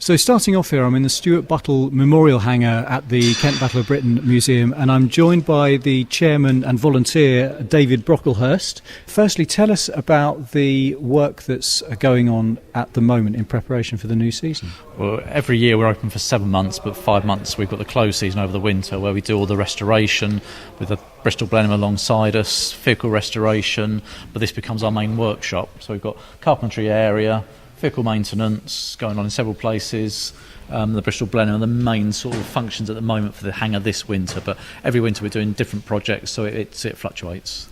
So starting off here, I'm in the Stuart Buttle Memorial Hangar at the Kent Battle of Britain Museum, and I'm joined by the chairman and volunteer, David Brocklehurst. Firstly, tell us about the work that's going on at the moment in preparation for the new season. Well, every year we're open for 7 months, but 5 months we've got the closed season over the winter, where we do all the restoration with the Bristol Blenheim alongside us, vehicle restoration, but this becomes our main workshop. So we've got carpentry area, vehicle maintenance going on in several places. The Bristol Blenheim are the main sort of functions at the moment for the hangar this winter, but every winter we're doing different projects, so it fluctuates.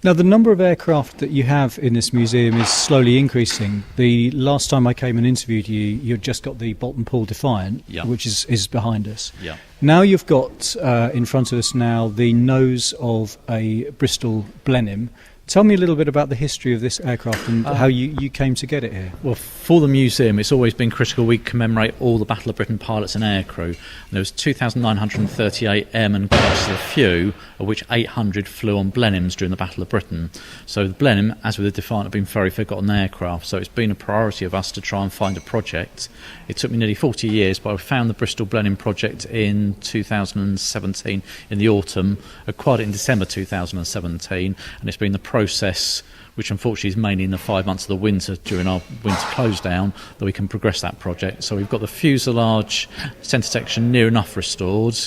Now, the number of aircraft that you have in this museum is slowly increasing. The last time I came and interviewed you, you'd just got the Bolt & Paul Defiant, which is behind us. Yeah. Now you've got in front of us now the nose of a Bristol Blenheim. Tell me a little bit about the history of this aircraft and how you came to get it here. Well, for the museum, it's always been critical we commemorate all the Battle of Britain pilots and aircrew. And there was 2,938 airmen cast a few, of which 800 flew on Blenheims during the Battle of Britain. So the Blenheim, as with the Defiant, have been very forgotten aircraft. So it's been a priority of us to try and find a project. It took me nearly 40 years, but I found the Bristol Blenheim project in 2017 in the autumn, acquired it in December 2017, and it's been the process, which unfortunately is mainly in the 5 months of the winter during our winter close down, that we can progress that project. So we've got the fuselage centre section near enough restored.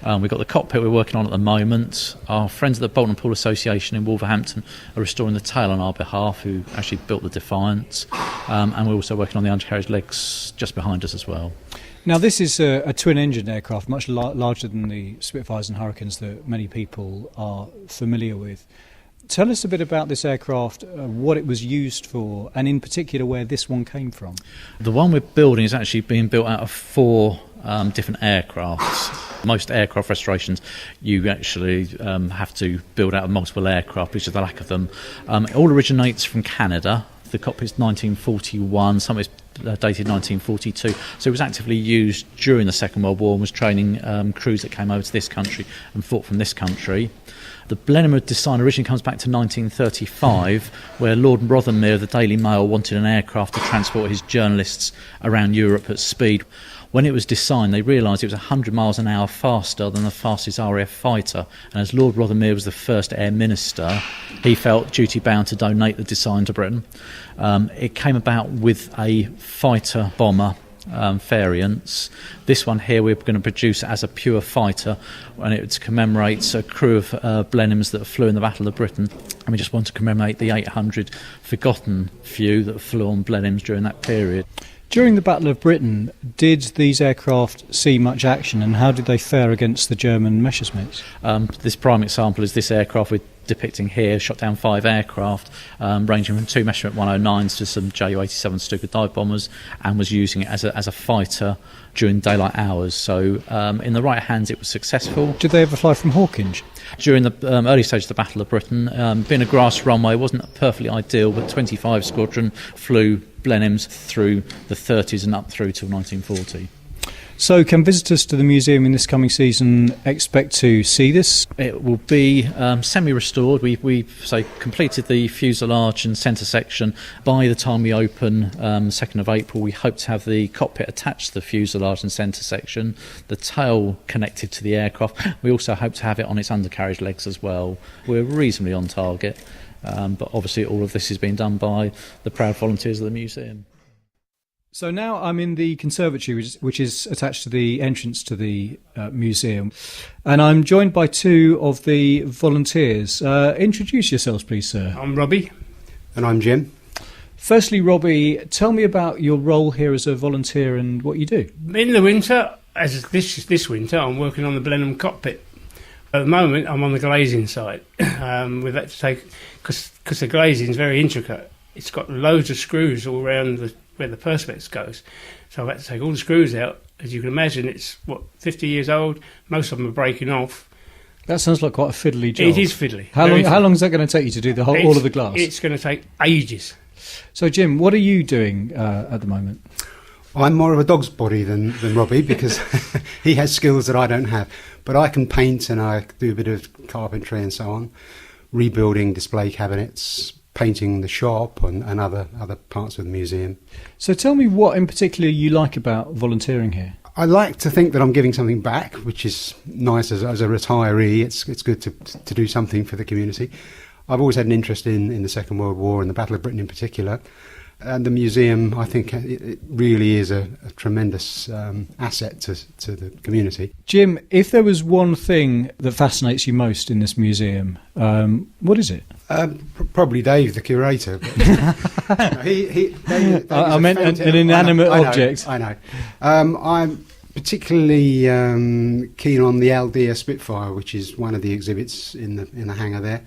We've got the cockpit we're working on at the moment. Our friends at the Bolt & Paul Association in Wolverhampton are restoring the tail on our behalf, who actually built the Defiant. And we're also working on the undercarriage legs just behind us as well. Now, this is a twin-engine aircraft, much larger than the Spitfires and Hurricanes that many people are familiar with. Tell us a bit about this aircraft, what it was used for, and in particular where this one came from. The one we're building is actually being built out of 4 different aircrafts. Most aircraft restorations, you actually have to build out of multiple aircraft because of the lack of them. It all originates from Canada. The cockpit's 1941, some is dated 1942, so it was actively used during the Second World War and was training crews that came over to this country and fought from this country. The Blenheim design originally comes back to 1935, where Lord Rothermere of the Daily Mail wanted an aircraft to transport his journalists around Europe at speed. When it was designed, they realised it was 100 miles an hour faster than the fastest RAF fighter, and as Lord Rothermere was the first Air Minister, he felt duty-bound to donate the design to Britain. It came about with a fighter bomber variants. This one here we're going to produce as a pure fighter, and it commemorates a crew of Blenheims that flew in the Battle of Britain, and we just want to commemorate the 800 forgotten few that flew on Blenheims during that period. During the Battle of Britain, did these aircraft see much action, and how did they fare against the German Messerschmitts? This prime example is this aircraft we're depicting here, shot down 5 aircraft, ranging from 2 Messerschmitt 109s to some Ju-87 Stuka dive bombers, and was using it as a fighter during daylight hours. So in the right hands it was successful. Did they ever fly from Hawkinge? During the early stage of the Battle of Britain, being a grass runway wasn't perfectly ideal, but 25 Squadron flew Blenheims through the 30s and up through till 1940. So can visitors to the museum in this coming season expect to see this? It will be semi-restored. We've completed the fuselage and centre section. By the time we open 2nd of April, we hope to have the cockpit attached to the fuselage and centre section, the tail connected to the aircraft. We also hope to have it on its undercarriage legs as well. We're reasonably on target, but obviously all of this is being done by the proud volunteers of the museum. So now I'm in the conservatory, which is attached to the entrance to the museum, and I'm joined by 2 of the volunteers. Introduce yourselves, please, sir. I'm Robbie. And I'm Jim. Firstly, Robbie, tell me about your role here as a volunteer and what you do. In the winter, as this winter, I'm working on the Blenheim cockpit. At the moment, I'm on the glazing side. We've had to take, because the glazing is very intricate. It's got loads of screws all around where the perspex goes. So I've had to take all the screws out. As you can imagine, it's, 50 years old. Most of them are breaking off. That sounds like quite a fiddly job. It is fiddly. How long is that going to take you to do all of the glass? It's going to take ages. So, Jim, what are you doing at the moment? I'm more of a dog's body than Robbie because he has skills that I don't have. But I can paint and I do a bit of carpentry and so on, rebuilding display cabinets, painting the shop and other parts of the museum. So tell me what in particular you like about volunteering here. I like to think that I'm giving something back, which is nice as a retiree. It's good to do something for the community. I've always had an interest in the Second World War and the Battle of Britain in particular. And the museum, I think, it really is a tremendous asset to the community. Jim, if there was one thing that fascinates you most in this museum, what is it? Probably Dave, the curator. Dave I meant an inanimate object. I know. I'm particularly keen on the Aldea Spitfire, which is one of the exhibits in the hangar there.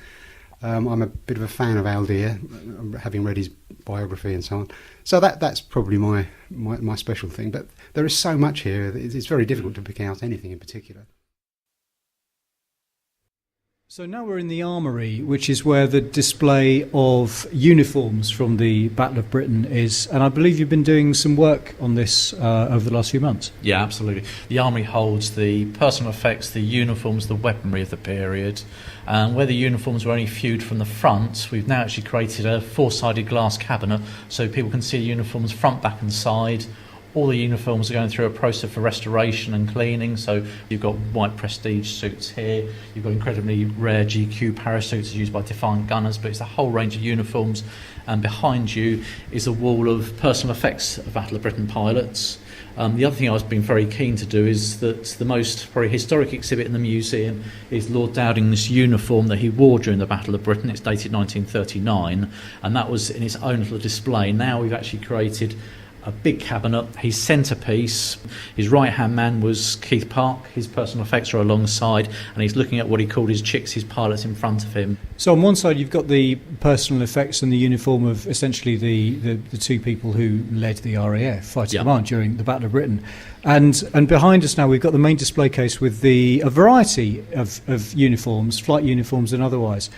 I'm a bit of a fan of Aldea, having read his biography and so on. So that's probably my special thing. But there is so much here, it's very difficult to pick out anything in particular. So now we're in the armoury, which is where the display of uniforms from the Battle of Britain is. And I believe you've been doing some work on this over the last few months. Yeah, absolutely. The armoury holds the personal effects, the uniforms, the weaponry of the period. And where the uniforms were only viewed from the front, we've now actually created a four-sided glass cabinet so people can see the uniforms front, back and side. All the uniforms are going through a process for restoration and cleaning. So you've got white prestige suits here. You've got incredibly rare GQ parasuits used by Defiant gunners, but it's a whole range of uniforms. And behind you is a wall of personal effects of Battle of Britain pilots. The other thing I was being very keen to do is that the most probably historic exhibit in the museum is Lord Dowding's uniform that he wore during the Battle of Britain. It's dated 1939, and that was in its own little display. Now we've actually created a big cabinet, his centrepiece. His right-hand man was Keith Park. His personal effects are alongside, and he's looking at what he called his chicks, his pilots, in front of him. So on one side you've got the personal effects and the uniform of essentially the two people who led the RAF, Fighting Command, during the Battle of Britain. And behind us now we've got the main display case with a variety of uniforms, flight uniforms and otherwise.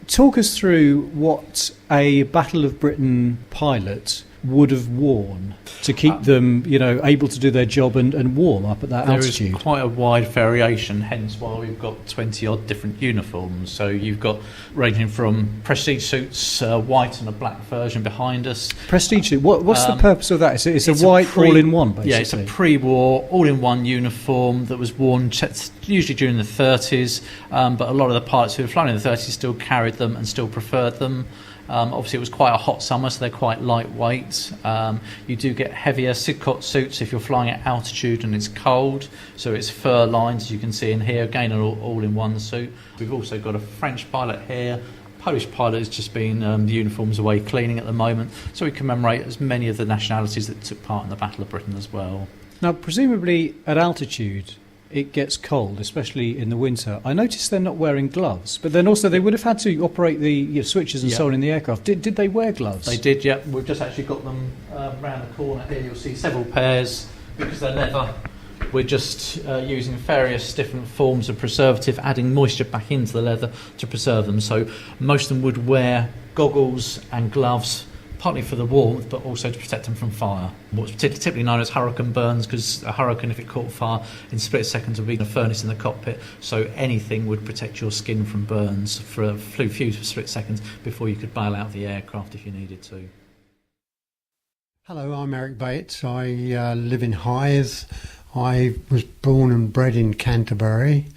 Talk us through what a Battle of Britain pilot would have worn to keep them, able to do their job and warm up at that altitude. There is quite a wide variation, hence why we've got 20-odd different uniforms. So you've got ranging from prestige suits, white and a black version behind us. Prestige suit, what's the purpose of that? It's a white all-in-one, basically. Yeah, it's a pre-war all-in-one uniform that was worn usually during the 30s, but a lot of the pilots who had flown in the 30s still carried them and still preferred them. Obviously, it was quite a hot summer, so they're quite lightweight. You do get heavier Sidcot suits if you're flying at altitude and it's cold, so it's fur lined, as you can see in here. Again, an all-in-one suit. We've also got a French pilot here. Polish pilot has just been the uniforms away cleaning at the moment, so we commemorate as many of the nationalities that took part in the Battle of Britain as well. Now, presumably at altitude, it gets cold, especially in the winter. I noticed they're not wearing gloves, but then also they would have had to operate the switches and so on in the aircraft. Did they wear gloves? They did, yeah. We've just actually got them round the corner here. You'll see several pairs because they're leather. We're just using various different forms of preservative, adding moisture back into the leather to preserve them. So most of them would wear goggles and gloves, partly for the warmth, but also to protect them from fire. What's typically known as hurricane burns, because a hurricane, if it caught fire in split seconds, would be a furnace in the cockpit. So anything would protect your skin from burns for a few split seconds before you could bail out the aircraft if you needed to. Hello, I'm Eric Bates. I live in Hythe. I was born and bred in Canterbury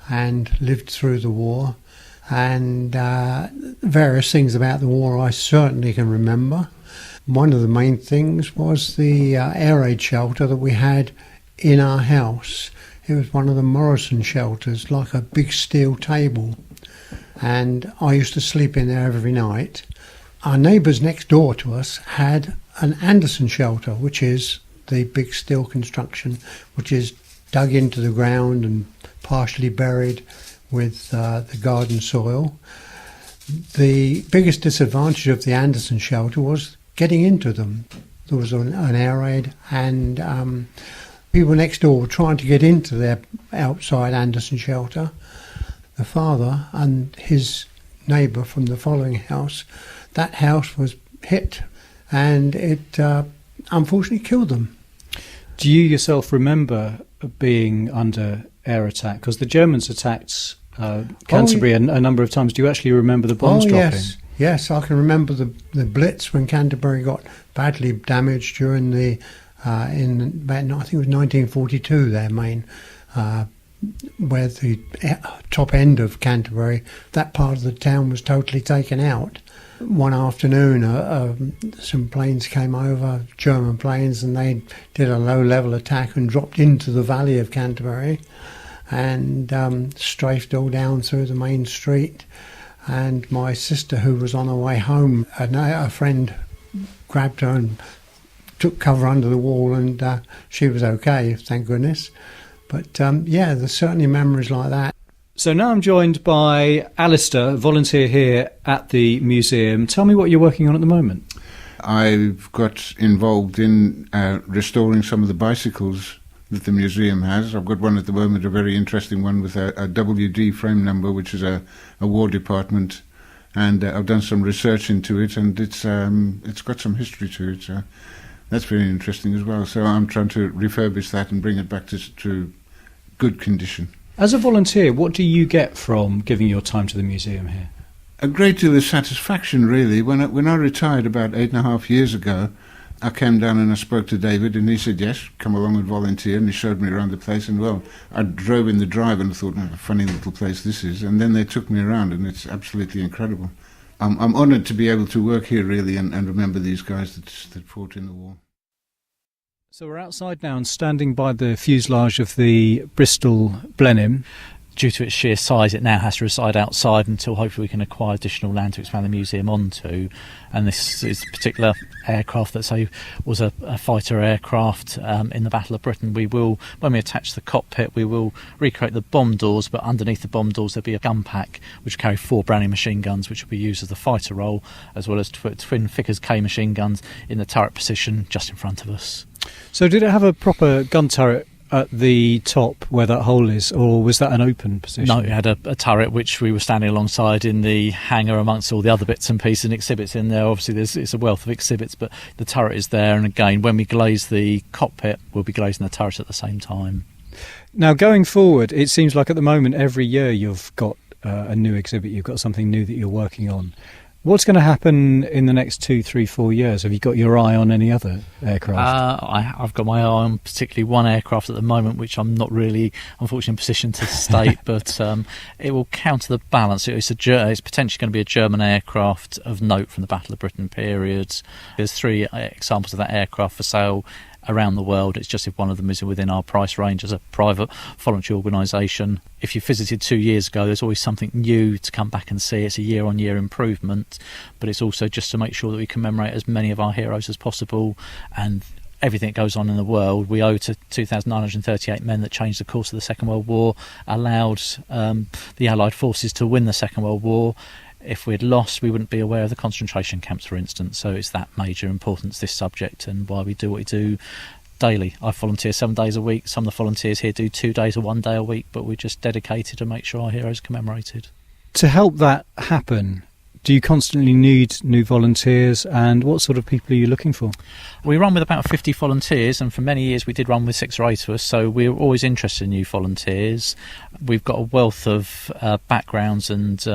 and lived through the war. And various things about the war I certainly can remember. One of the main things was the air raid shelter that we had in our house. It was one of the Morrison shelters, like a big steel table. And I used to sleep in there every night. Our neighbours next door to us had an Anderson shelter, which is the big steel construction, which is dug into the ground and partially buried with the garden soil. The biggest disadvantage of the Anderson shelter was getting into them. There was an air raid, and people next door were trying to get into their outside Anderson shelter. The father and his neighbour from the following house, that house was hit, and it unfortunately killed them. Do you yourself remember being under air attack? Because the Germans attacked Canterbury a number of times. Do you actually remember the bombs dropping? Yes, I can remember the Blitz when Canterbury got badly damaged during the I think it was 1942. Their main, where the top end of Canterbury, that part of the town was totally taken out. One afternoon, some planes came over, German planes, and they did a low-level attack and dropped into the valley of Canterbury and strafed all down through the main street. And my sister, who was on her way home, a friend grabbed her and took cover under the wall, and she was okay, thank goodness. But yeah, there's certainly memories like that. So now I'm joined by Alistair, volunteer here at the museum. Tell me what you're working on at the moment. I've got involved in restoring some of the bicycles that the museum has. I've got one at the moment, a very interesting one with a WD frame number, which is a War Department, and I've done some research into it, and it's got some history to it, so that's very interesting as well. So I'm trying to refurbish that and bring it back to good condition. As a volunteer, what do you get from giving your time to the museum here? A great deal of satisfaction, really. When I retired about 8.5 years ago, I came down and I spoke to David, and he said, yes, come along and volunteer, and he showed me around the place, and well, I drove in the drive and thought, what a funny little place this is, and then they took me around, and it's absolutely incredible. I'm honoured to be able to work here, really, and remember these guys that fought in the war. So we're outside now and standing by the fuselage of the Bristol Blenheim. Due to its sheer size, it now has to reside outside until hopefully we can acquire additional land to expand the museum onto. And this is a particular aircraft that, was a fighter aircraft in the Battle of Britain. We will, when we attach the cockpit, we will recreate the bomb doors, but underneath the bomb doors there'll be a gun pack which will carry 4 Browning machine guns, which will be used as the fighter role, as well as twin Vickers K machine guns in the turret position just in front of us. So did it have a proper gun turret at the top where that hole is, or was that an open position? No, it had a turret which we were standing alongside in the hangar amongst all the other bits and pieces and exhibits in there. Obviously it's a wealth of exhibits, but the turret is there, and again, when we glaze the cockpit, we'll be glazing the turret at the same time. Now going forward, it seems like at the moment every year you've got a new exhibit, you've got something new that you're working on. What's going to happen in the next 2, 3, 4 years? Have you got your eye on any other aircraft? I've got my eye on particularly one aircraft at the moment, which I'm not really, unfortunately, in a position to state, but it will counter the balance. It's potentially going to be a German aircraft of note from the Battle of Britain period. There's 3 examples of that aircraft for sale around the world. It's just if one of them is within our price range as a private voluntary organisation. If you visited 2 years ago, there's always something new to come back and see. It's a year-on-year improvement, but it's also just to make sure that we commemorate as many of our heroes as possible, and everything that goes on in the world we owe to 2,938 men that changed the course of the Second World War, allowed the Allied forces to win the Second World War. If we'd lost, we wouldn't be aware of the concentration camps, for instance. So it's that major importance, this subject, and why we do what we do daily. I volunteer 7 days a week. Some of the volunteers here do 2 days or 1 day a week, but we're just dedicated to make sure our heroes are commemorated. To help that happen, do you constantly need new volunteers, and what sort of people are you looking for? We run with about 50 volunteers, and for many years we did run with 6 or 8 of us, so we're always interested in new volunteers. We've got a wealth of backgrounds and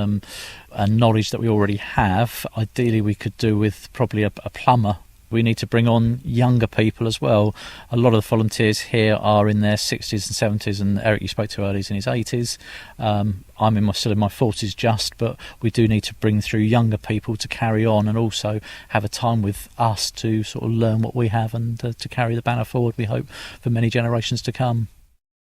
knowledge that we already have. Ideally we could do with probably a plumber. We need to bring on younger people as well. A lot of the volunteers here are in their 60s and 70s, and Eric, you spoke to earlier, is in his 80s. I'm still in my 40s just, but we do need to bring through younger people to carry on and also have a time with us to sort of learn what we have and to carry the banner forward, we hope, for many generations to come.